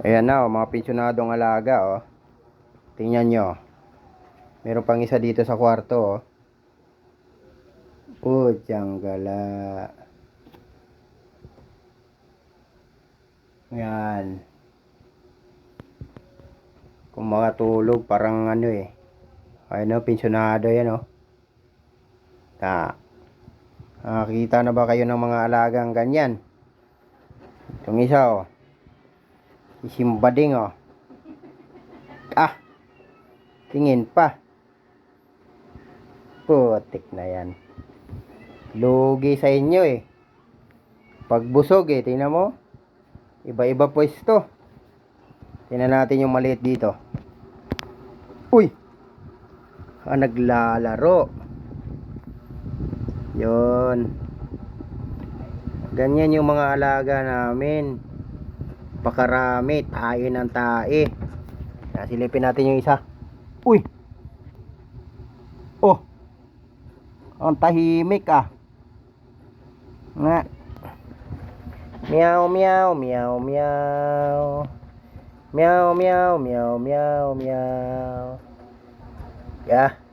Ayan na, mga pensyonadong alaga, oh. Tingnan nyo. Meron pang isa dito sa kwarto, oh. Diyang gala. Ayan. Kung makatulog, parang ano eh. Ayun, oh, pensyonado yan, oh. Nakakita na ba kayo ng mga alagang ganyan? Itong isa, oh. Isimbading, oh. Tingin pa. Putik na yan. Lugi sa inyo eh. Pagbusog eh, tingnan mo. Iba-iba pwesto. Tingnan natin yung maliit dito. Uy! Naglalaro. Yon. Ganyan yung mga alaga namin. Pakarami, tae ng tae. Silipin natin yung isa. Uy! Oh! Ang tahimik ah. Nga. Meow meow meow meow. Meow meow meow meow meow. Yeah.